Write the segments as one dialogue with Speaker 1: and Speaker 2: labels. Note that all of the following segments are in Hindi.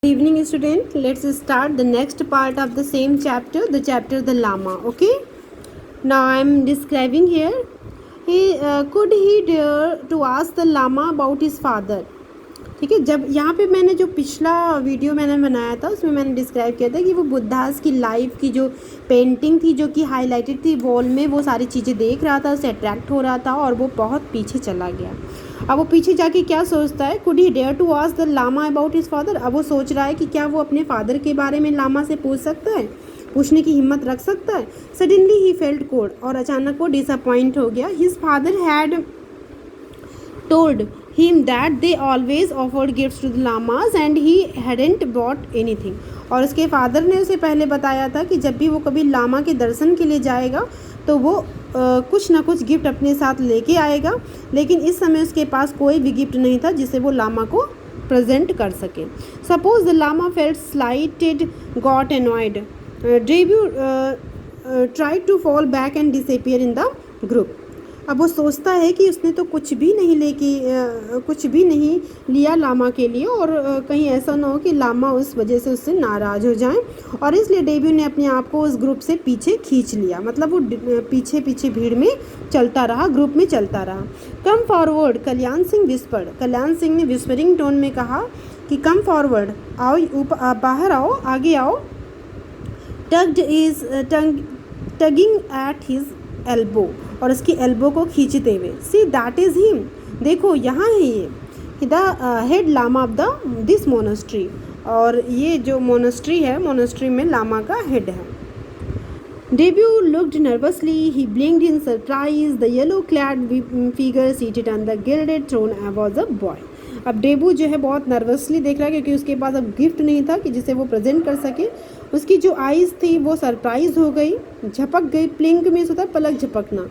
Speaker 1: Good evening student, let's start the next part of the same chapter, the chapter the llama. Okay, now I am describing here. Could he dare to ask the llama about his father? ठीक है, जब यहाँ पे मैंने जो पिछला वीडियो मैंने बनाया था उसमें मैंने डिस्क्राइब किया था कि वो बुद्धास की लाइफ की जो पेंटिंग थी जो कि हाईलाइटेड थी वॉल में, वो सारी चीज़ें देख रहा था, उससे अट्रैक्ट हो रहा था और वो बहुत पीछे चला गया। अब वो पीछे जाके क्या सोचता है, could he dare to ask the lama about his father. अब वो सोच रहा है कि क्या वो अपने फादर के बारे में लामा से पूछ सकता है, पूछने की हिम्मत रख सकता है। सडनली ही फेल्ट कोल्ड, और अचानक वो डिसअपॉइंट हो गया। His father had told him that they always offered gifts to the llamas and he hadn't bought anything। और उसके फादर ने उसे पहले बताया था कि जब भी वो कभी लामा के दर्शन के लिए जाएगा तो वो कुछ ना कुछ गिफ्ट अपने साथ लेके आएगा, लेकिन इस समय उसके पास कोई भी गिफ्ट नहीं था जिसे वो लामा को प्रेजेंट कर सके। Suppose the lama felt slighted, got annoyed, Debu tried to fall back and disappear in the group. अब वो सोचता है कि उसने तो कुछ भी नहीं लिया लामा के लिए, और कहीं ऐसा ना हो कि लामा उस वजह से उससे नाराज़ हो जाए, और इसलिए डेब्यू ने अपने आप को उस ग्रुप से पीछे खींच लिया। मतलब वो पीछे पीछे भीड़ में चलता रहा, ग्रुप में चलता रहा। Come forward, Kalyan Singh whispered. Kalyan Singh ने विस्परिंग टोन में कहा कि कम फॉरवर्ड, आओ, बाहर आओ, आगे आओ। टगिंग एट हिज एल्बो, और उसकी एल्बो को खींचते हुए। सी दैट इज़ हिम, देखो यहाँ है ये, the head lama of this monastery. और ये जो मोनेस्ट्री है, मोनेस्ट्री में लामा का हेड है। Debu looked nervously, he blinked in surprise. The yellow clad figure seated on the gilded throne was a boy. अब डेब्यू जो है बहुत नर्वसली देख रहा है क्योंकि उसके पास अब गिफ्ट नहीं था कि जिसे वो प्रेजेंट कर सके। उसकी जो आइज़ थी वो सरप्राइज हो गई, झपक गई। प्लिंक मीन्स होता है पलक झपकना।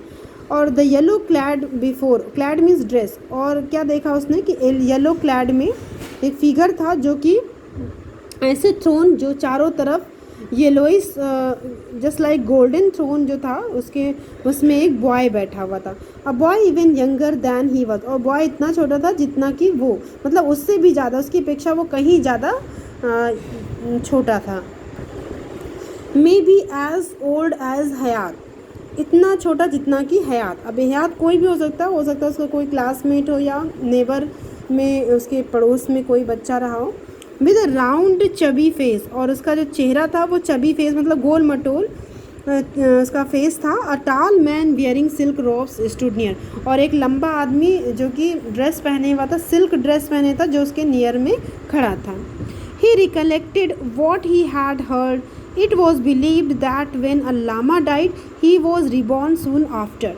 Speaker 1: और the yellow clad before, clad means dress. और क्या देखा उसने कि येलो क्लैड में एक फिगर था जो कि ऐसे थ्रोन जो चारों तरफ yellowish, just like golden throne जो था उसमें एक बॉय बैठा हुआ था। A boy even younger than he was, और बॉय इतना छोटा था जितना कि वो, मतलब उससे भी ज़्यादा, उसकी अपेक्षा वो कहीं ज़्यादा छोटा था। Maybe as old as हयात, इतना छोटा जितना कि हयात। अब हयात कोई भी हो सकता है उसका कोई क्लासमेट हो या नेबर में उसके पड़ोस में कोई बच्चा रहा हो। With a round chubby face, और उसका जो चेहरा था वो चबी फेस मतलब गोल मटोल उसका फेस था। अ टाल man wearing silk ropes stood near, और एक लंबा आदमी जो कि ड्रेस पहने हुआ था, सिल्क ड्रेस पहने था, जो उसके नियर में खड़ा था। He recollected what he had heard. It was believed that when a llama died, he was reborn soon after.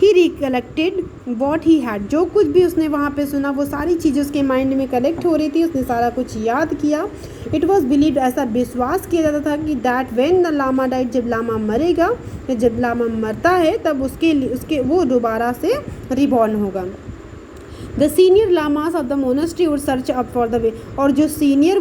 Speaker 1: He recollected what he had. जो कुछ भी उसने वहाँ पे सुना वो सारी चीज़ें उसके माइंड में कलेक्ट हो रही थी, उसने सारा कुछ याद किया। It was believed, ऐसा विश्वास किया जाता था कि that when the llama died, जब लामा मरेगा या जब लामा मरता है तब उसके वो दोबारा से रिबॉर्न होगा। The senior llamas of the monastery would search up for the way, और जो सीनियर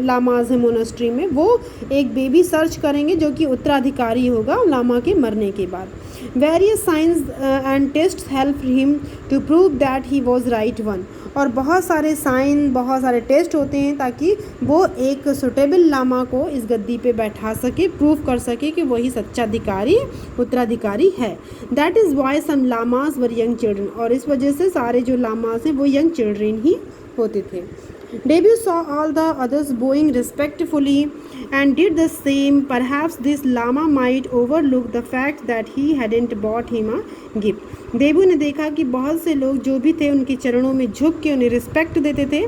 Speaker 1: लामाज है मोनेस्ट्री में, वो एक बेबी सर्च करेंगे जो कि उत्तराधिकारी होगा लामा के मरने के बाद। Various science and test help him to prove that he was right one, और बहुत सारे साइन, बहुत सारे टेस्ट होते हैं ताकि वो एक सुटेबल लामा को इस गद्दी पे बैठा सके, प्रूव कर सके कि वही सच्चा उत्तराधिकारी है। That is why some lamas were young children, और इस वजह से सारे जो लामास हैं वो यंग चिल्ड्रन ही होते थे। Debu saw all the others bowing respectfully and did the same. Perhaps this lama might overlook the fact that he hadn't bought him a gift. देबू ने देखा कि बहुत से लोग जो भी थे उनके चरणों में झुक के उन्हें रिस्पेक्ट देते थे,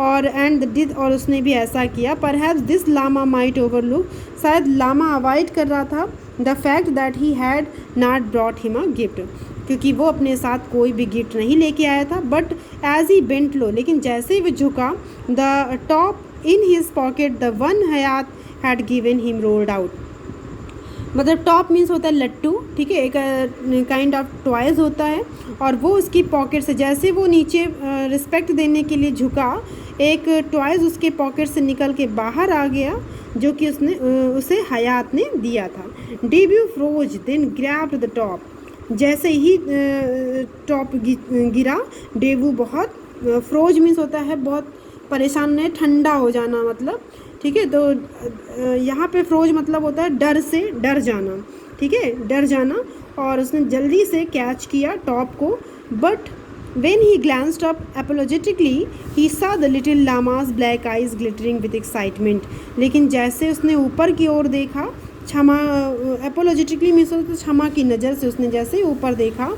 Speaker 1: और उसने भी ऐसा किया। Perhaps this lama might overlook, शायद लामा अवॉइड कर रहा था the fact that he had not brought him a gift, क्योंकि वो अपने साथ कोई भी गिफ्ट नहीं लेके आया था। But as he bent low, लेकिन जैसे ही वो झुका, the top in his pocket the one Hayat had given him rolled out. मतलब टॉप मीन्स होता है लट्टू, ठीक है, एक काइंड ऑफ टॉयज़ होता है, और वो उसकी पॉकेट से, जैसे वो नीचे रिस्पेक्ट देने के लिए झुका, एक टॉयज़ उसके पॉकेट से निकल के बाहर आ गया जो कि उसे हयात ने दिया था। Debu froze then grabbed the top, जैसे ही टॉप गिरा, डेबू बहुत फ्रोज मीन्स होता है बहुत परेशान नहीं, ठंडा हो जाना मतलब, ठीक है। तो यहाँ पे फ्रोज मतलब होता है डर से, डर जाना, ठीक है, डर जाना। और उसने जल्दी से कैच किया टॉप को, but when he glanced up apologetically he saw the little llama's black eyes glittering with excitement। लेकिन जैसे उसने ऊपर की ओर देखा, क्षमा, एपोलॉजेटिकली मीन्स होता है क्षमा की नज़र से, उसने जैसे ही ऊपर देखा,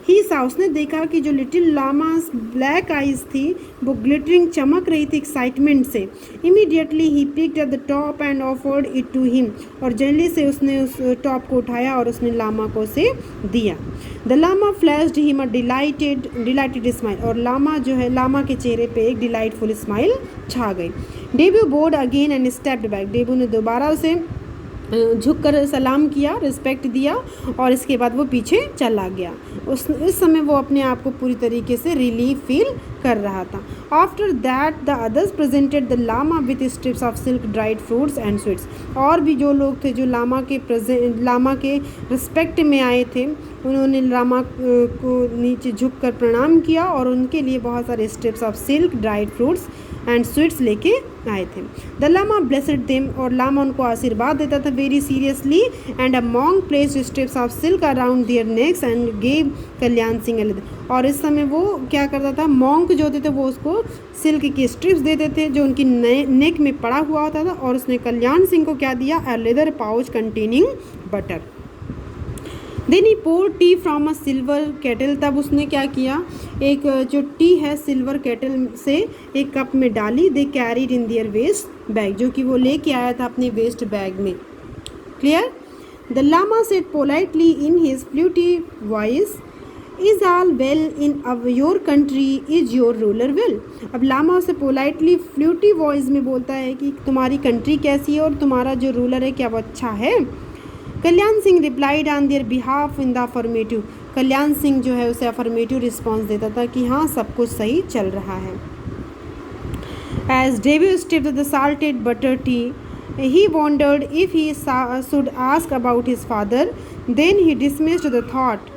Speaker 1: ही सा, उसने देखा कि जो लिटिल लामास ब्लैक आइज थी वो ग्लिटरिंग, चमक रही थी एक्साइटमेंट से। Immediately he picked up the top and offered it to him, और जल्दी से उसने उस टॉप को उठाया और उसने लामा को उसे दिया। The lama flashed him a delighted smile, और लामा जो है, लामा के चेहरे पे एक डिलाइटफुल स्माइल छा गई। Debut board again and stepped back, debut ने दोबारा उसे झुककर सलाम किया, रिस्पेक्ट दिया, और इसके बाद वो पीछे चला गया। इस समय वो अपने आप को पूरी तरीके से रिलीफ फील कर रहा था। After that the others presented the lama with strips of silk, dried fruits and sweets. और भी जो लोग थे जो लामा के रिस्पेक्ट में आए थे, उन्होंने लामा को नीचे झुककर प्रणाम किया और उनके लिए बहुत सारे strips of silk, dried fruits and sweets लेके आए थे। द लामा ब्लेसड देम, और लामा उनको आशीर्वाद देता था very seriously. And a monk placed strips of silk around their necks and gave Kalyan Singh. और इस समय वो क्या करता था, मॉन्क जो होते थे वो उसको सिल्क की स्ट्रिप्स देते थे जो उनकी नेक में पड़ा हुआ होता था, और उसने कल्याण सिंह को क्या दिया, a leather pouch containing butter. Then he pour tea from a silver kettle, तब उसने क्या किया, एक जो टी है सिल्वर केटल से एक कप में डाली। They carried in their waist bag, जो कि वो लेके आया था अपने वेस्ट बैग में। Clear? The lama said politely in his fluty voice, is all well in your country, is your ruler well. अब लामा उसे पोलाइटली फ्लूटी वॉइस में बोलता है कि तुम्हारी कंट्री कैसी है और तुम्हारा जो रूलर है क्या वो अच्छा है। Kalyan Singh replied on their behalf in the affirmative, Kalyan Singh जो है उसे अफर्मेटिव रिस्पॉन्स देता था कि हाँ सब कुछ सही चल रहा है। As Debu stepped the salted butter tea, he wondered if he should ask about his father, then he dismissed the thought।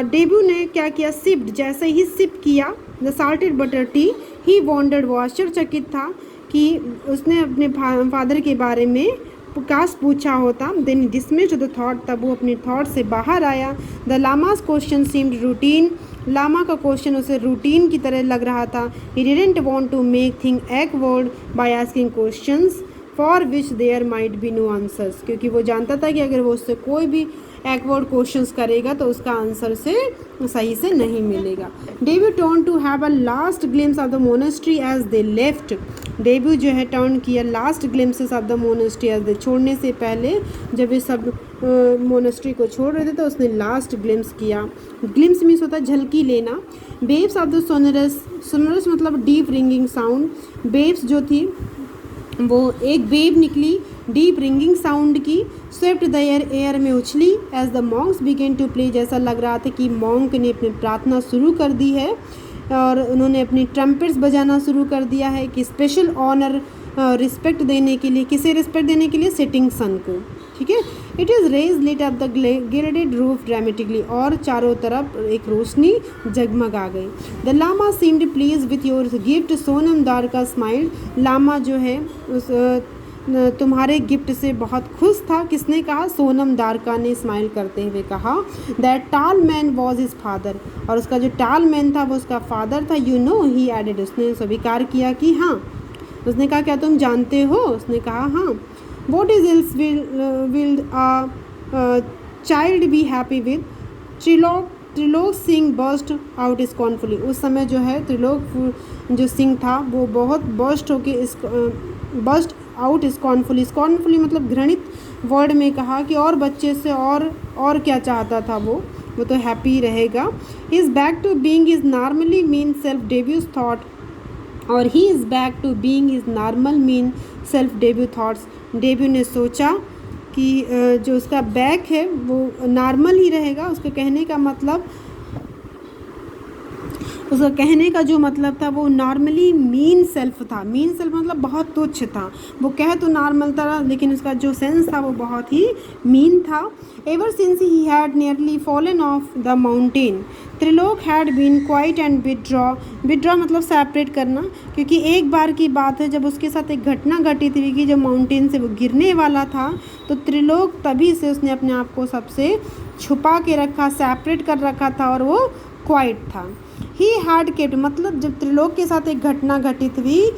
Speaker 1: Debut ने क्या किया, सिप्ड, जैसे ही सिप किया the salted butter T, he wandered, वो आश्चर्यचकित था कि उसने अपने फादर के बारे में काश पूछा होता। देन डिसमिस्ड द थॉट, तब वो अपने थॉट से बाहर आया। The lama's question seemed routine, लामा का क्वेश्चन उसे रूटीन की तरह लग रहा था। He didn't want to make thing awkward by asking questions for which there might be no answers, क्योंकि वो जानता था कि अगर वो उससे कोई भी एक्वर्ड क्वेश्चंस करेगा तो उसका आंसर से सही से नहीं मिलेगा। Debu turn to have a last glimpse of the monastery as they left, Debu जो है टर्न किया last glimpses of the monastery as they, छोड़ने से पहले जब ये सब मोनेस्ट्री को छोड़ रहे थे तो उसने लास्ट ग्लिम्स किया। ग्लिम्स मीन्स होता है झलकी लेना। Waves of the sonorous, sonorous मतलब डीप रिंगिंग साउंड, बेब्स जो थी वो एक वेव निकली डीप रिंगिंग साउंड की, स्वेप्ट द एयर में उछली। As the monks began to play, जैसा लग रहा था कि मॉन्क ने अपनी प्रार्थना शुरू कर दी है और उन्होंने अपनी ट्रम्पेट्स बजाना शुरू कर दिया है कि स्पेशल ऑनर, रिस्पेक्ट देने के लिए, किसे रिस्पेक्ट देने के लिए, सेटिंग सन को, ठीक है। It is rays lit up the gilded roof dramatically, और चारों तरफ एक रोशनी जगमगा गई। The lama seemed pleased with your gift, Sonam Darka smile, lama जो है उस तुम्हारे गिफ्ट से बहुत खुश था। किसने कहा, सोनम दारका ने स्माइल करते हुए कहा। दैट टाल मैन वॉज हिज फादर, और उसका जो टाल मैन था वो उसका फादर था। यू नो, ही एडेड, उसने स्वीकार किया कि हाँ, उसने कहा क्या तुम जानते हो, उसने कहा हाँ। What is else will a child be happy with, Trilok Singh burst out scornfully, उस समय जो है त्रिलोक जो सिंह था वो बहुत बर्स्ट आउट स्कॉर्नफुली, स्कॉर्नफुली मतलब घृणित वर्ड में कहा कि और बच्चे से और क्या चाहता था वो तो हैप्पी रहेगा। He is back to being his normally mean self, Debu's thought, और he is back to being his normal mean self Debu thoughts, Debu ने सोचा कि जो उसका बैक है वो नॉर्मल ही रहेगा। उसके कहने का मतलब उसका कहने का जो मतलब था वो नॉर्मली मीन सेल्फ था। मीन सेल्फ मतलब बहुत तुच्छ था। वो कह तो नॉर्मल था लेकिन उसका जो सेंस था वो बहुत ही मीन था। Ever since he had nearly fallen off the mountain Trilok had been quiet and withdraw. Withdraw मतलब सेपरेट करना, क्योंकि एक बार की बात है जब उसके साथ एक घटना घटी थी कि जब माउंटेन से वो गिरने वाला था तो त्रिलोक तभी से उसने अपने आप को सबसे छुपा के रखा, सेपरेट कर रखा था और वो क्वाइट था। ही हैड केप्ट मतलब जब त्रिलोक के साथ एक घटना घटित हुई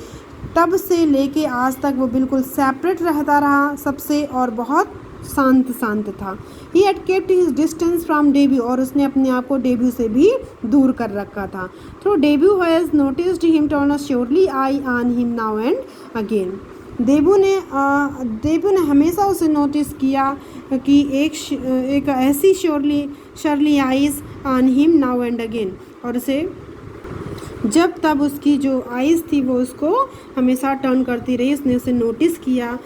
Speaker 1: तब से लेके आज तक वो बिल्कुल सेपरेट रहता रहा सबसे और बहुत शांत था। He had kept his distance from debut और उसने अपने आप को डेब्यू से भी दूर कर रखा था। Through Debu has noticed him turn surly eye on him now and again. Debu ने हमेशा उसे नोटिस किया कि एक ऐसी surly eyes on him now and again, और उसे जब तब उसकी जो आइज़ थी वो उसको हमेशा टर्न करती रही, उसने उसे नोटिस किया।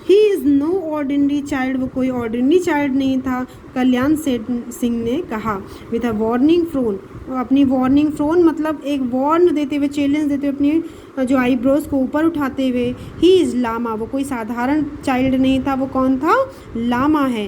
Speaker 1: He is no ordinary child, वो कोई ऑर्डिनरी चाइल्ड नहीं था, कल्याण सिंह ने कहा। विद अ वार्निंग फ्रोन, अपनी वार्निंग फ्रोन मतलब एक वार्न देते हुए, चैलेंज देते हुए, अपनी जो आईब्रोज को ऊपर उठाते हुए। ही इज़ लामा, वो कोई साधारण चाइल्ड नहीं था, वो कौन था? लामा है।